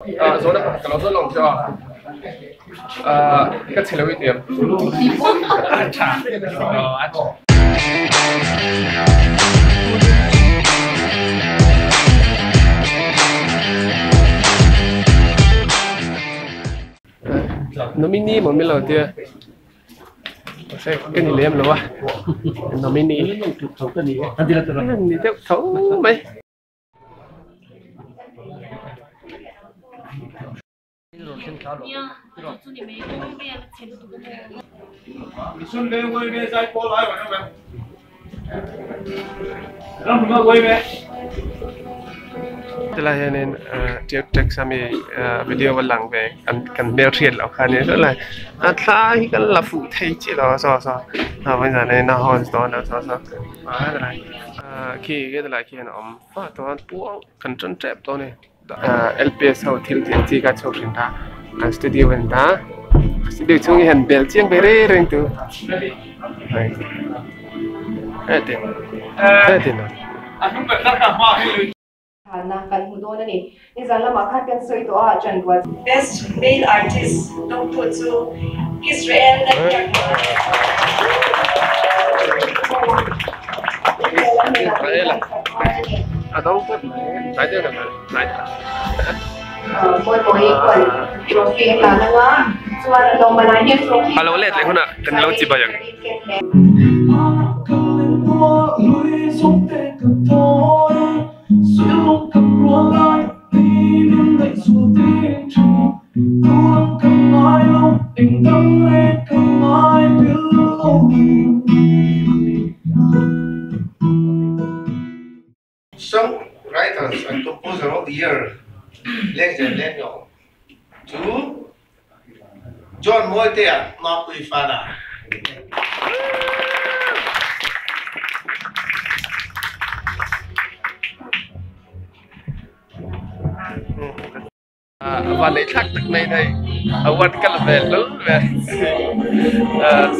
Rồi đó, cái nó rất lòng cho cái chế lợi điểm. Nó mini mà mình làm thì sẽ cái gì làm luôn à? Nó mini. Đi theo thấu mấy. Mission Veng quay về sai phố lại rồi các bạn. Làm gì quay về? Thế là hiện nên tiếp tục xem video vào lăng về cần bèo thiệt lão khán này rất là thla thì cần là phụ thay chỉ đó sao bây giờ này nó hoàn toàn là sao thế này khi cái là khi nó phát toàn bộ cần chân chép đó này LPS Studio-ah cái chỗ hiện ta studio hiện ta studio chung hiện bèo chiang bèo rèn tu này hết tiền rồi Không cần tất cả hoa hay lười. Na kan hudo na ni izala makhat kan soi to a chan wa best male artist dong put to Israel na dong put sai tiêu là sai moi kon trophy la na nga chuan lo mana hian trophy alo let le huna kan lo chi ba yang Songwriters and composer of the year, Lengzem, lenglawng. 2. John Moitea, not G Fanai. Vanduaithlak tak này đây award kan về lớn về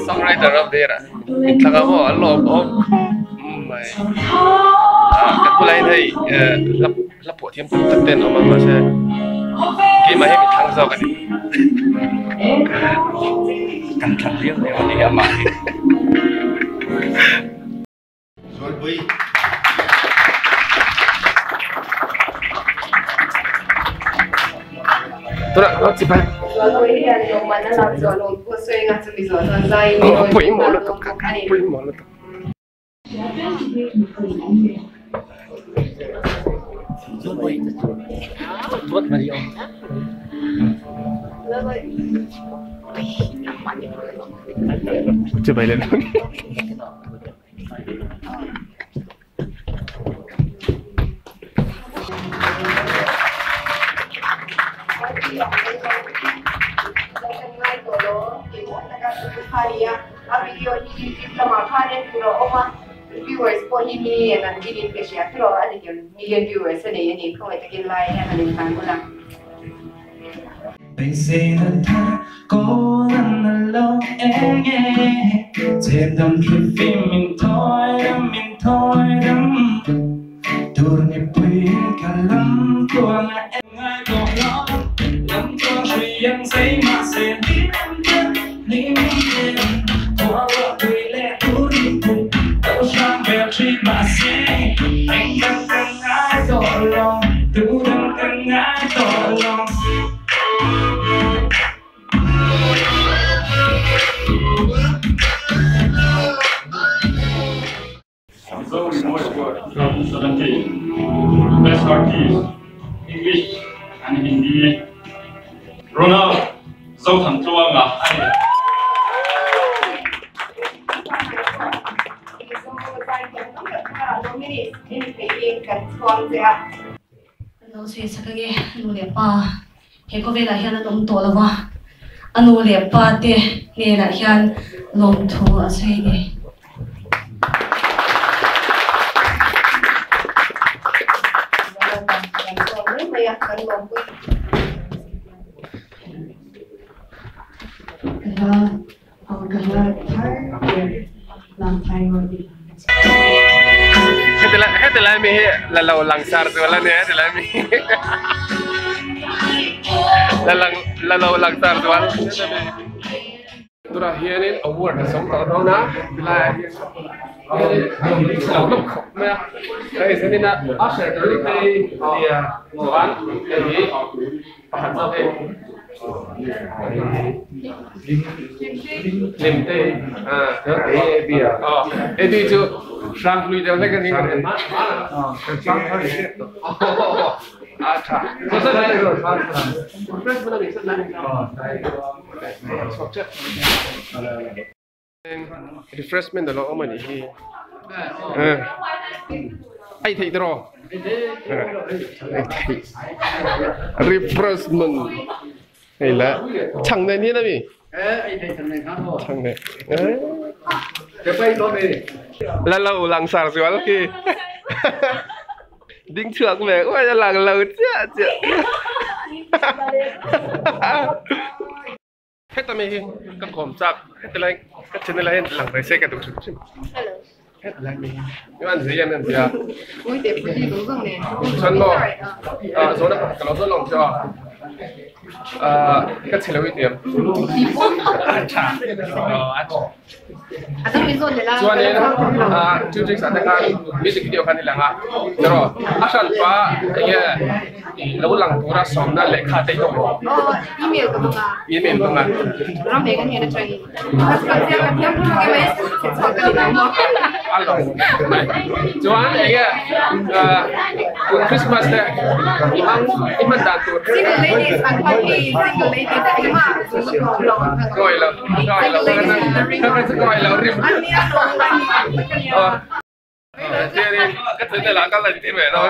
songwriter of the year mình thằng ông ở lò ông mày cái cô này đây lắp bộ thêm tất tên ông mà sẽ cái mà hay mình thằng zawk cái cẩn thận riêng này ông đi mà Rồi vui. Tôi đã nói gì vậy? Tôi hiện lo mana la cho lo ko soi nga chu mi zo tan zai Pui mo lo to pui mo lo to. Buat Mario. Coba lihat. Video ini lama kali pura oma viewers po hemi dan video kesya pero ada yang million viewers ini ini kau itu kita lain yang ada di sana. They say that I go on alone, Trên đầm khi phim mình thôi đâm Đường nhịp quên cả lắm của em ai còn lo lắm cho suy em giấy mà sẽ biết em Hoa vợ quỳ lẹ tú đi cùng Đâu sang bèo truy mà sẽ Anh đang cần ai tỏ lòng Tú đang cần ai tỏ lòng Mizo Rimawi 2017, Best Artist, English and Hindi. Ronald, zawk thằng chuan anh. Nó suy sắc cái nụ đẹp pa, hệ có vẻ là hian nó to là wa, nụ đẹp pa te nghe là hian lồng thua ở đây này. Hết là mi là lầu lăng sar rồi là nè hết là mi lalau langsar tuan. Turah hian in award som tao tao na lai hlauh lốc khop me ai senin na asher dari kai dia chuan ai pahat zawk ai lim te ai dia ai di chu sang lui dia le kan ni sang hari acha so sa lai press mana ni sa lai refreshment đó lo mà nhỉ ai thấy đó refreshment hay là chẳng này như thế nào chẳng này cái bay đó này là lâu làng sạt rồi đó kì đinh trưởng về ôi là làng lâu chứ hết tầm này các cổng sạc hết tầm này các chân này làng phải xe cả tụng chút hết làng này nhưng ăn gì ăn gì à ôi đẹp quá đi đúng không nè chân bò số đó kalau số lòng cho các chế lối tiệm atau Mizo Rimawi chuan ini chương trình sản xuất music video kan nilang pero asal pa ya lâu lang pura sawm na lekha te to email ka mga ram be kan hena chagi kasi ka tiam ko ke mai sa ka na mo alo chuan ya Christmas te imang dan tu single ladies and happy single ladies ima coi lo coi lo rim jadi cái thứ này là các lần tin về thôi.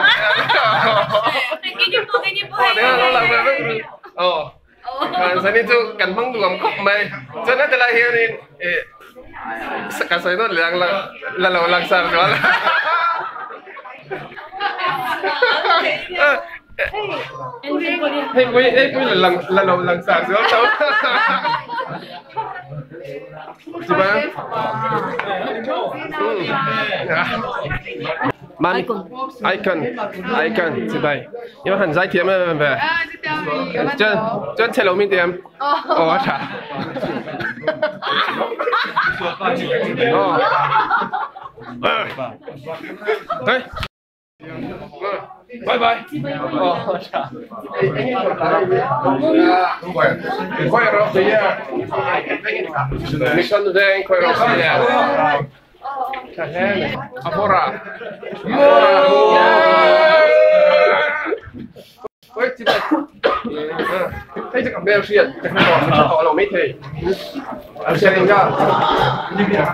Thế nó là về còn sau này chú cần mong đùm khóc mày, cho nên là hiện đi, cái sợi nó là lâu lăng sờ đó là. Hey, là lâu lăng sờ đó. Coba. Man, icon, sebai. Yêu hẳn giải thiểm mà về. Chân chơi lâu mình tiệm. Chả. Đấy. Bye bye. Chà. Quay rồi thì Mission Veng quay rồi thì chà hen. Abora. Quay chị đây. Thấy chắc bèo xiên, họ là mấy thầy. Anh xem ra.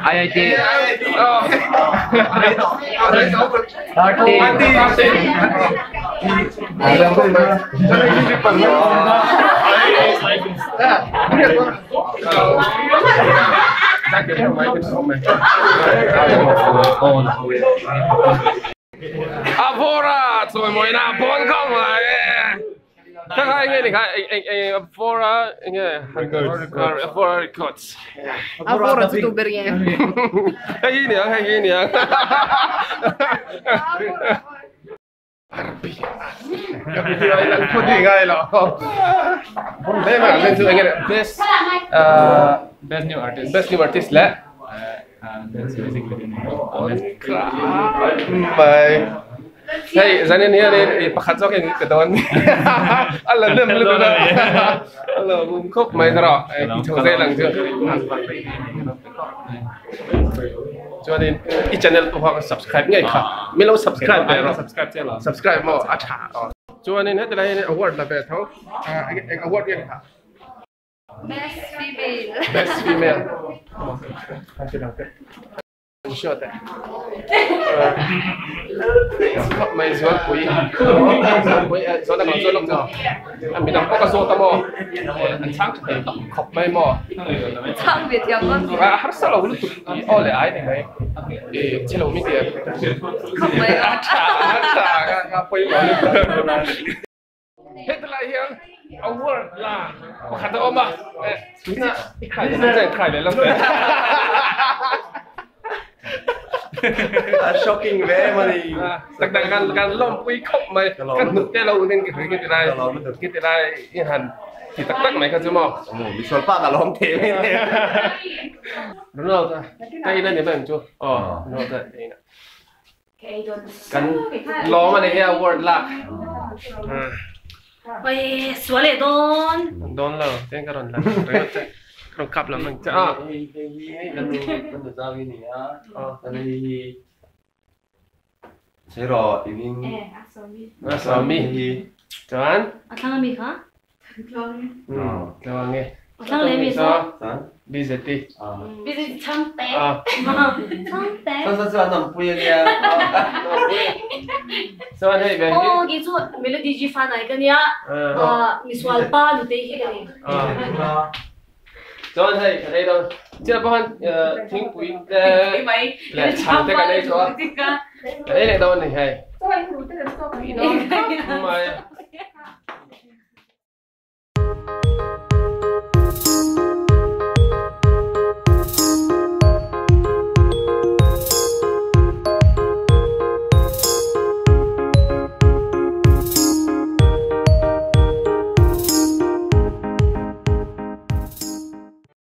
Ai chị? Avora, rồi mỗi năm bốn không lại. Các anh nghe thì anh Avora nghe Avora records. Avora youtuber nghe. Hay gì nhỉ? Cái video này là không gì ngay là. Đây mà lên sự anh nghe best new artist lẽ. Best music video. Bye. Hey, zanin niya ni pakat zawk yung kadon. Alam na mulu na. Alam bum khop mai daro. Ithose lang chứ. Cho nên cái channel của họ subscribe ngay cả. Mình lâu subscribe về rồi. Subscribe mà acha. Cho nên hết cái này award là về thấu. Award cái hả? Best female. Sure that. Mày xuống quý, số là còn số lông rồi. Anh bị đóng có số tao mò, anh sáng thì học mấy mò. Sang Việt Nam con. Hát sao lâu lúc tụi lại ai này mày, chỉ lâu mấy tiền. Học mấy à? Chả, quay vào luôn. Hết lại hian, award là khatna mà. Chúng ta khai lại lắm đấy. shocking về mà đi đặc đặc gan lom quy khóc mày cắt nút cái lâu nên cái cái này hẳn thì tắc tắc mày cái chứ mà bị sôi pa cả lom thế đúng rồi ta cái này để bạn chưa đúng rồi đây nè cần lo mà này word lạc Ôi, xóa lệ đón lờ tên cái đòn lạc không cặp là mình chắc lần đầu giao cái này đây thế rồi thì sawm chuan Atang mi ka? Lengawng nghe Atang le mi so? visit Visit chang te. Chang te. sao nằm quê kia chuan hey về Oh, cái chỗ melody G Fanai cái nia. Miswal pa lu te hi cái này. chuan hey cái đây đâu chưa bao tiếng quỷ là chẳng cái đây cho cái đây này đâu này hey mày